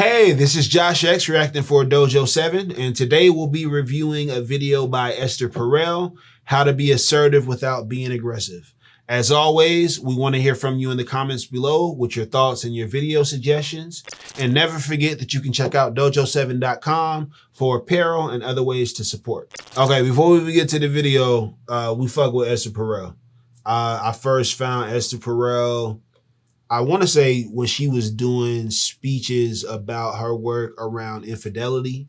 Hey, this is Josh X reacting for Dojo 7, and today we'll be reviewing a video by Esther Perel, How to Be Assertive Without Being Aggressive. As always, we want to hear from you in the comments below with your thoughts and your video suggestions. And never forget that you can check out dojo7.com for apparel and other ways to support. Okay, before we get to the video, we fuck with Esther Perel. I first found Esther Perel, I want to say, when she was doing speeches about her work around infidelity.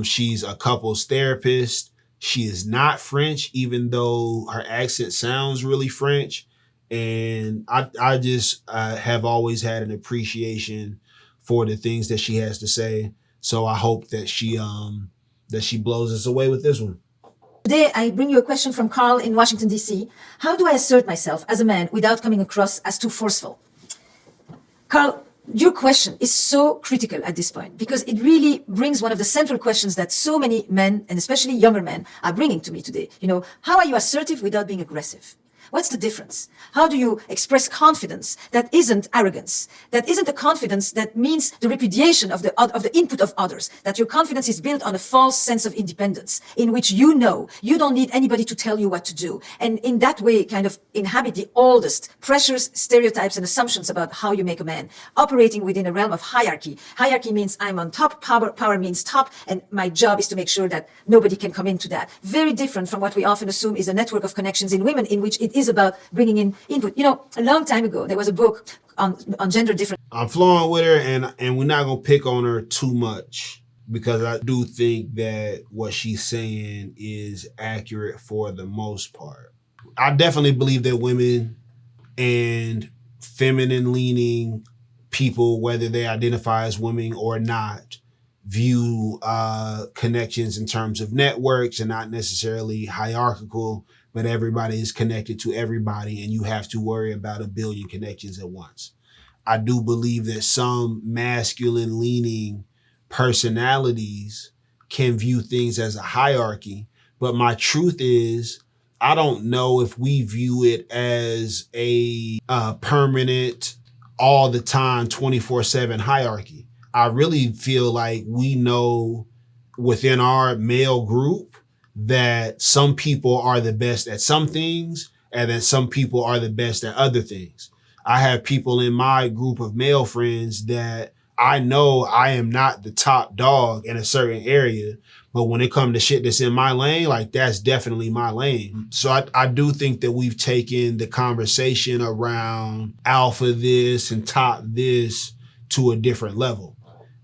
She's a couples therapist. She is not French, even though her accent sounds really French. And I just have always had an appreciation for the things that she has to say. So I hope that she blows us away with this one. Today, I bring you a question from Carl in Washington, D.C. How do I assert myself as a man without coming across as too forceful? Carl, your question is so critical at this point because it really brings one of the central questions that so many men, and especially younger men, are bringing to me today. You know, how are you assertive without being aggressive? What's the difference? How do you express confidence that isn't arrogance, that isn't a confidence that means the repudiation of the input of others, that your confidence is built on a false sense of independence in which you know you don't need anybody to tell you what to do, and in that way kind of inhabit the oldest pressures, stereotypes, and assumptions about how you make a man, operating within a realm of hierarchy. Hierarchy means I'm on top, power means top, and my job is to make sure that nobody can come into that. Very different from what we often assume is a network of connections in women, in which it is about bringing in input. You know, a long time ago, there was a book on gender difference. I'm flowing with her, and we're not going to pick on her too much because I do think that what she's saying is accurate for the most part. I definitely believe that women and feminine-leaning people, whether they identify as women or not, view connections in terms of networks and not necessarily hierarchical, but everybody is connected to everybody and you have to worry about a billion connections at once. I do believe that some masculine leaning personalities can view things as a hierarchy, but my truth is, I don't know if we view it as a permanent, all the time, 24/7 hierarchy. I really feel like we know within our male group that some people are the best at some things and that some people are the best at other things. I have people in my group of male friends that I know I am not the top dog in a certain area, but when it comes to shit that's in my lane, like that's definitely my lane. So I do think that we've taken the conversation around alpha this and top this to a different level.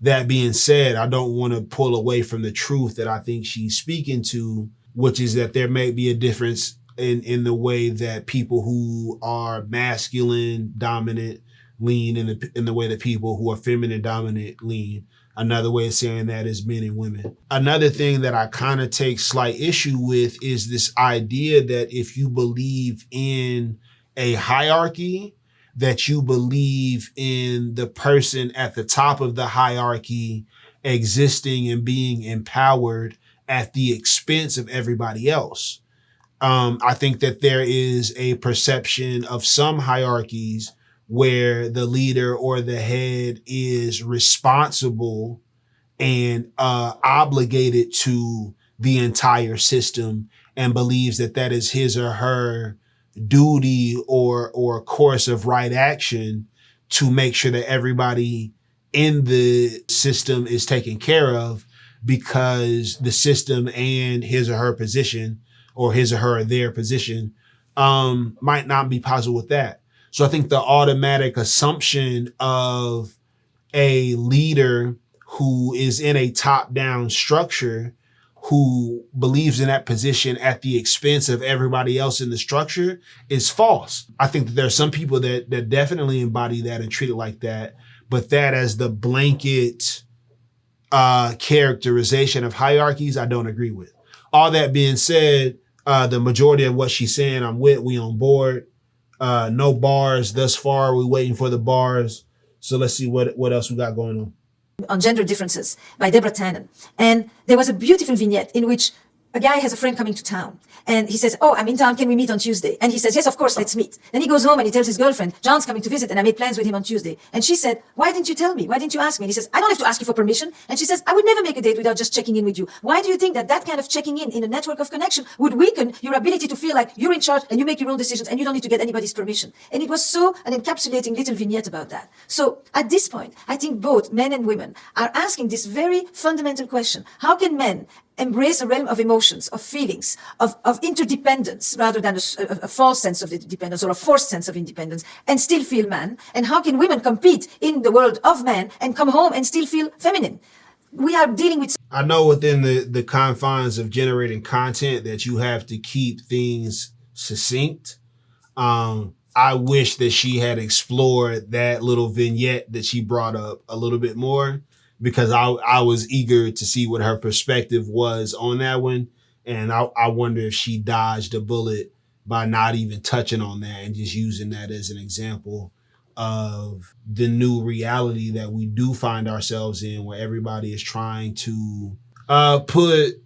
That being said, I don't want to pull away from the truth that I think she's speaking to, which is that there may be a difference in the way that people who are masculine dominant lean and in the way that people who are feminine dominant lean. Another way of saying that is men and women. Another thing that I kind of take slight issue with is this idea that if you believe in a hierarchy, that you believe in the person at the top of the hierarchy existing and being empowered at the expense of everybody else. I think that there is a perception of some hierarchies where the leader or the head is responsible and obligated to the entire system and believes that that is his or her duty or course of right action to make sure that everybody in the system is taken care of because the system and his or her position or his or her or their position might not be possible with that. So I think the automatic assumption of a leader who is in a top-down structure who believes in that position at the expense of everybody else in the structure is false. I think that there are some people that definitely embody that and treat it like that, but that as the blanket characterization of hierarchies, I don't agree with. All that being said, the majority of what she's saying, I'm with, we on board. No bars thus far. We're waiting for the bars. So let's see what else we got going on. On Gender Differences by Deborah Tannen. And there was a beautiful vignette in which a guy has a friend coming to town and he says, oh, I'm in town, can we meet on Tuesday? And he says, yes, of course, let's meet. Then he goes home and he tells his girlfriend, John's coming to visit and I made plans with him on Tuesday. And she said, why didn't you tell me? Why didn't you ask me? And he says, I don't have to ask you for permission. And she says, I would never make a date without just checking in with you. Why do you think that that kind of checking in a network of connection would weaken your ability to feel like you're in charge and you make your own decisions and you don't need to get anybody's permission? And it was so an encapsulating little vignette about that. So at this point, I think both men and women are asking this very fundamental question. How can men embrace a realm of emotions, of feelings, of interdependence, rather than a false sense of dependence or a forced sense of independence, and still feel man? And how can women compete in the world of man and come home and still feel feminine? We are dealing with... I know within the confines of generating content that you have to keep things succinct. I wish that she had explored that little vignette that she brought up a little bit more, because I was eager to see what her perspective was on that one. And I wonder if she dodged a bullet by not even touching on that and just using that as an example of the new reality that we do find ourselves in, where everybody is trying to put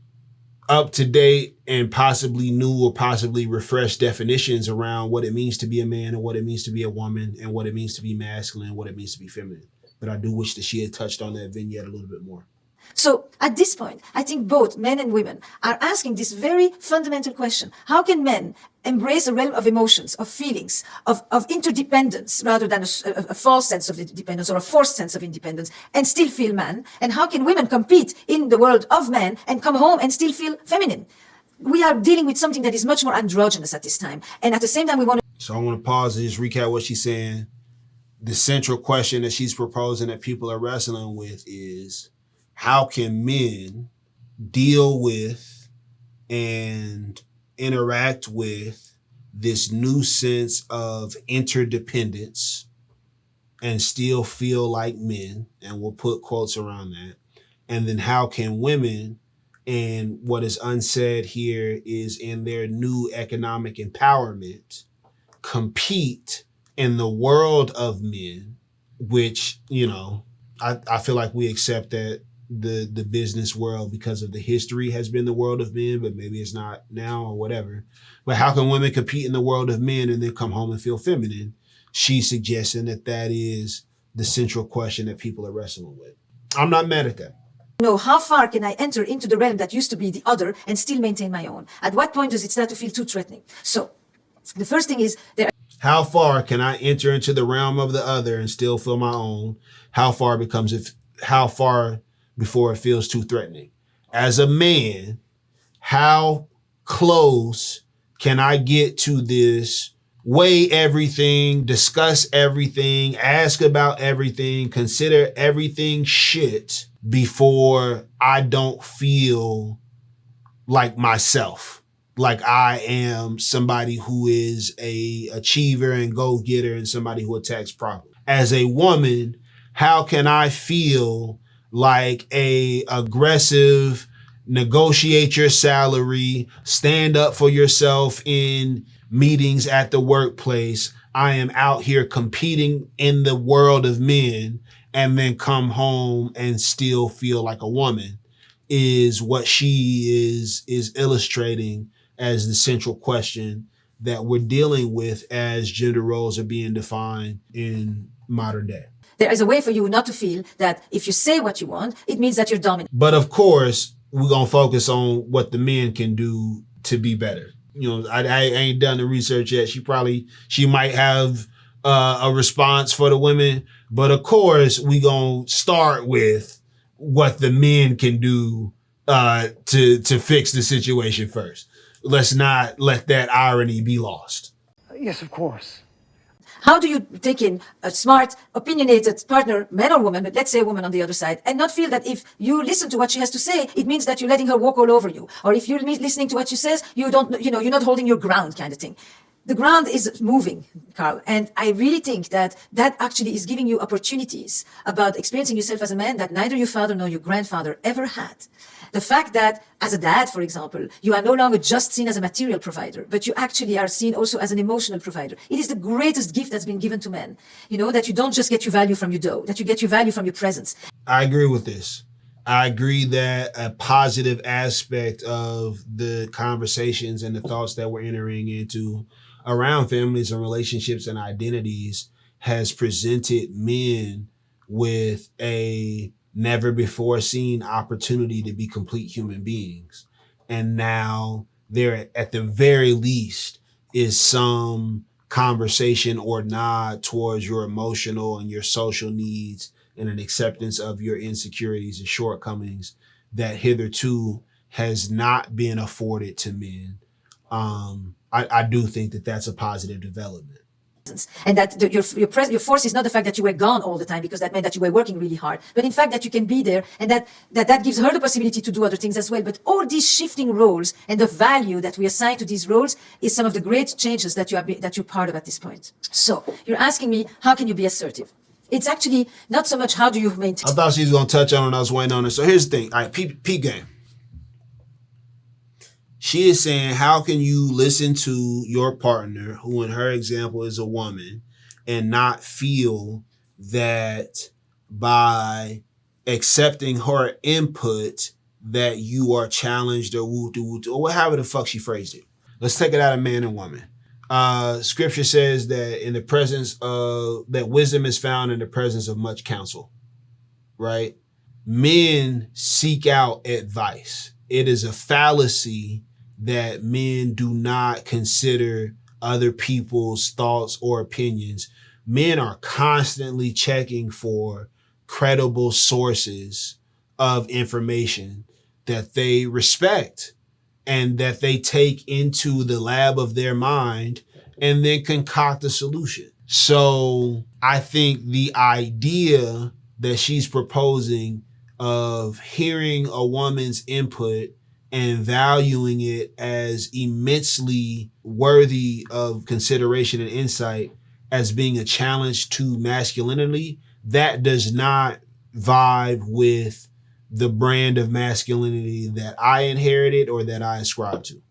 up to date and possibly new or possibly refreshed definitions around what it means to be a man and what it means to be a woman and what it means to be masculine and what it means to be feminine. But I do wish that she had touched on that vignette a little bit more. So at this point, I think both men and women are asking this very fundamental question. How can men embrace a realm of emotions, of feelings, of interdependence, rather than a false sense of dependence or a forced sense of independence, and still feel man? And how can women compete in the world of man and come home and still feel feminine? We are dealing with something that is much more androgynous at this time. And at the same time, we want to... So I want to pause and just recap what she's saying. The central question that she's proposing that people are wrestling with is, how can men deal with and interact with this new sense of interdependence and still feel like men? And we'll put quotes around that. And then how can women, and what is unsaid here is in their new economic empowerment, compete in the world of men, which, you know, I feel like we accept that the business world, because of the history, has been the world of men, but maybe it's not now or whatever. But how can women compete in the world of men and then come home and feel feminine? She's suggesting that that is the central question that people are wrestling with. I'm not mad at that. know how far can I enter into the realm that used to be the other and still maintain my own? At what point does it start to feel too threatening? So the first thing is there. How far can I enter into the realm of the other and still feel my own? How far before it feels too threatening? As a man, how close can I get to this? Weigh everything, discuss everything, ask about everything, consider everything shit before I don't feel like myself. Like I am somebody who is a achiever and go-getter and somebody who attacks problems. As a woman, how can I feel like a aggressive, negotiate your salary, stand up for yourself in meetings at the workplace? I am out here competing in the world of men and then come home and still feel like a woman, is what she is illustrating as the central question that we're dealing with as gender roles are being defined in modern day. There is a way for you not to feel that if you say what you want, it means that you're dominant. But of course, we're going to focus on what the men can do to be better. You know, I ain't done the research yet. She might have a response for the women. But of course, we going to start with what the men can do to fix the situation first. Let's not let that irony be lost. Yes, of course. How do you take in a smart, opinionated partner, man or woman, but let's say a woman on the other side, and not feel that if you listen to what she has to say, it means that you're letting her walk all over you? Or if you're listening to what she says, you're not holding your ground, kind of thing. The ground is moving, Carl. And I really think that actually is giving you opportunities about experiencing yourself as a man that neither your father nor your grandfather ever had. The fact that as a dad, for example, you are no longer just seen as a material provider, but you actually are seen also as an emotional provider. It is the greatest gift that's been given to men. You know, that you don't just get your value from your dough, that you get your value from your presence. I agree with this. I agree that a positive aspect of the conversations and the thoughts that we're entering into around families and relationships and identities has presented men with a never before seen opportunity to be complete human beings. And now there, at the very least, is some conversation or nod towards your emotional and your social needs and an acceptance of your insecurities and shortcomings that hitherto has not been afforded to men. I do think that that's a positive development. And that your force is not the fact that you were gone all the time, because that meant that you were working really hard, but in fact that you can be there, and that gives her the possibility to do other things as well. But all these shifting roles and the value that we assign to these roles is some of the great changes that you're part of at this point. So you're asking me, how can you be assertive? It's actually not so much how do you maintain. I thought she was going to touch on it. I was waiting on it. So here's the thing. All right, peep game. She is saying, how can you listen to your partner, who in her example is a woman, and not feel that by accepting her input that you are challenged or woo-doo, or however the fuck she phrased it. Let's take it out of man and woman. Scripture says that in the presence of, that wisdom is found in the presence of much counsel, right? Men seek out advice. It is a fallacy that men do not consider other people's thoughts or opinions. Men are constantly checking for credible sources of information that they respect and that they take into the lab of their mind and then concoct a solution. So I think the idea that she's proposing of hearing a woman's input and valuing it as immensely worthy of consideration and insight as being a challenge to masculinity, that does not vibe with the brand of masculinity that I inherited or that I ascribe to.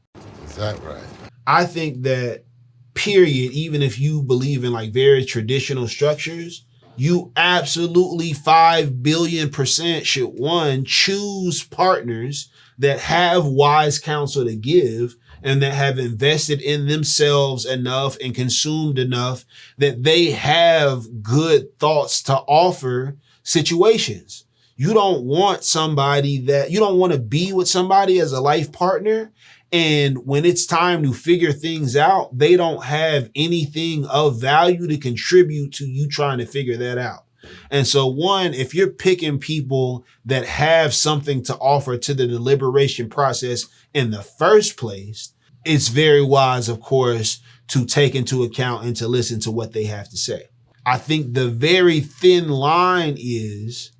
Is that right? I think that, period, even if you believe in like very traditional structures, you absolutely 5 billion% should, one, choose partners that have wise counsel to give and that have invested in themselves enough and consumed enough that they have good thoughts to offer situations. You don't want to be with somebody as a life partner, and when it's time to figure things out, they don't have anything of value to contribute to you trying to figure that out. And so, one, if you're picking people that have something to offer to the deliberation process in the first place, it's very wise, of course, to take into account and to listen to what they have to say. I think the very thin line is,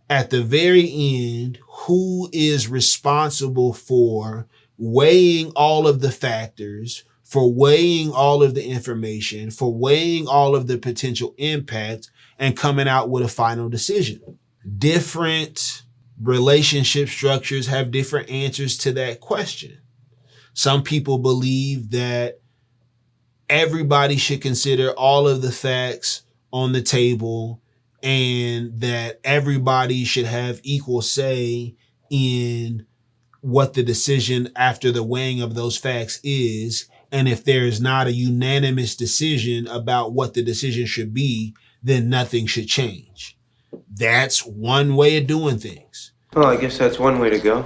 at the very end, who is responsible for weighing all of the factors, for weighing all of the information, for weighing all of the potential impact, and coming out with a final decision. Different relationship structures have different answers to that question. Some people believe that everybody should consider all of the facts on the table and that everybody should have equal say in what the decision after the weighing of those facts is. And if there is not a unanimous decision about what the decision should be, then nothing should change. That's one way of doing things. Well, I guess that's one way to go.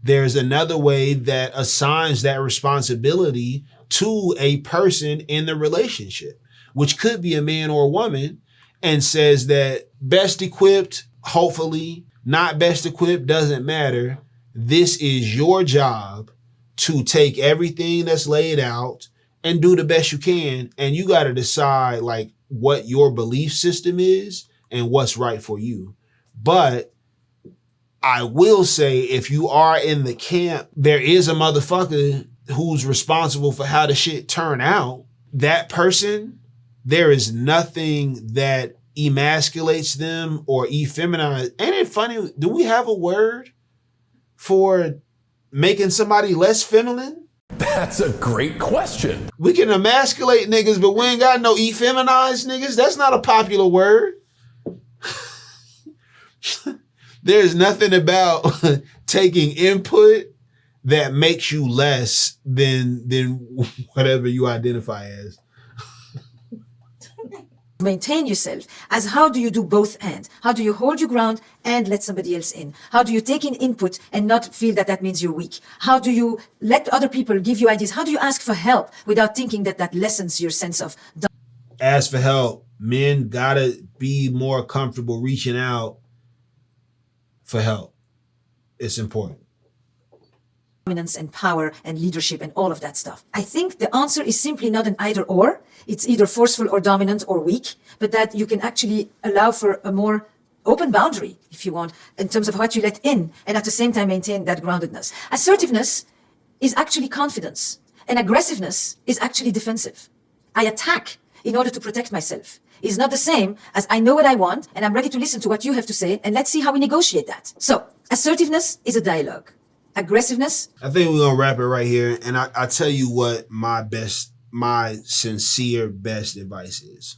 There's another way that assigns that responsibility to a person in the relationship, which could be a man or a woman, and says that best equipped, hopefully, not best equipped, doesn't matter. This is your job to take everything that's laid out and do the best you can. And you got to decide like what your belief system is and what's right for you. But I will say, if you are in the camp, there is a motherfucker who's responsible for how the shit turn out. That person, there is nothing that emasculates them or effeminizes. Ain't it funny? Do we have a word for making somebody less feminine? That's a great question. We can emasculate niggas, but we ain't got no effeminized niggas. That's not a popular word. There's nothing about taking input that makes you less than whatever you identify as. Maintain yourself as how do you do both and? How do you hold your ground and let somebody else in? How do you take in input and not feel that that means you're weak? How do you let other people give you ideas? How do you ask for help without thinking that that lessens your sense of Ask for help. Men gotta be more comfortable reaching out for help. It's important. Dominance and power and leadership and all of that stuff. I think the answer is simply not an either or. It's either forceful or dominant or weak, but that you can actually allow for a more open boundary, if you want, in terms of what you let in, and at the same time maintain that groundedness. Assertiveness is actually confidence, and aggressiveness is actually defensive. I attack in order to protect myself. It's not the same as I know what I want, and I'm ready to listen to what you have to say, and let's see how we negotiate that. So, assertiveness is a dialogue. Aggressiveness. I think we're gonna wrap it right here. And I tell you what my sincere best advice is.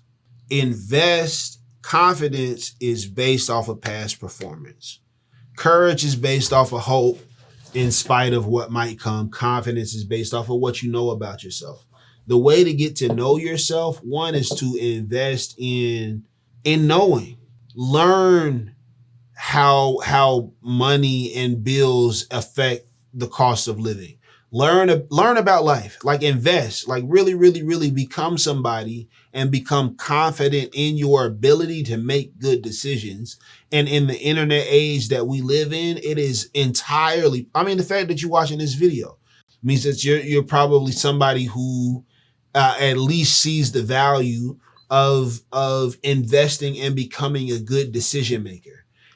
Invest. Confidence is based off of past performance. Courage is based off of hope in spite of what might come. Confidence is based off of what you know about yourself. The way to get to know yourself, one, is to invest in knowing. Learn how money and bills affect the cost of living. Learn about life, like invest, like really become somebody and become confident in your ability to make good decisions. And in the internet age that we live in, it is entirely, the fact that you're watching this video means that you're probably somebody who at least sees the value of investing and becoming a good decision maker.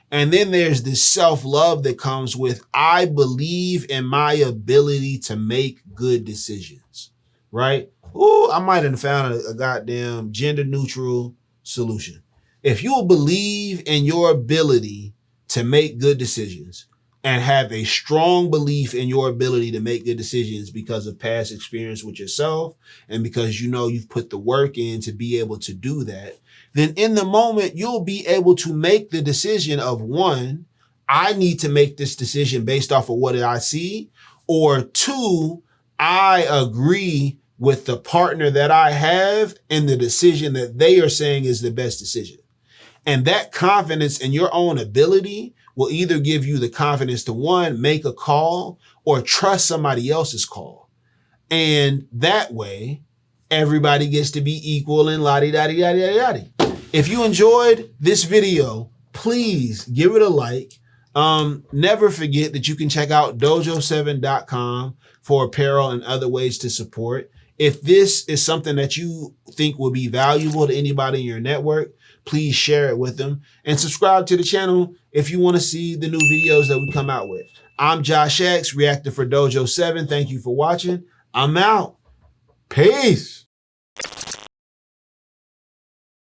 And then there's this self-love that comes with, I believe in my ability to make good decisions, right? Ooh, I might have found a goddamn gender neutral solution. If you believe in your ability to make good decisions and have a strong belief in your ability to make good decisions because of past experience with yourself and because you know you've put the work in to be able to do that, then in the moment, you'll be able to make the decision of, one, I need to make this decision based off of what I see, or two, I agree with the partner that I have and the decision that they are saying is the best decision. And that confidence in your own ability will either give you the confidence to, one, make a call or trust somebody else's call. And that way, everybody gets to be equal and la-di-da-di-da-di-da-di. If you enjoyed this video, please give it a like. Never forget that you can check out dojo7.com for apparel and other ways to support. If this is something that you think will be valuable to anybody in your network, please share it with them and subscribe to the channel if you want to see the new videos that we come out with. I'm Josh X, reactor for Dojo 7. Thank you for watching. I'm out. Peace.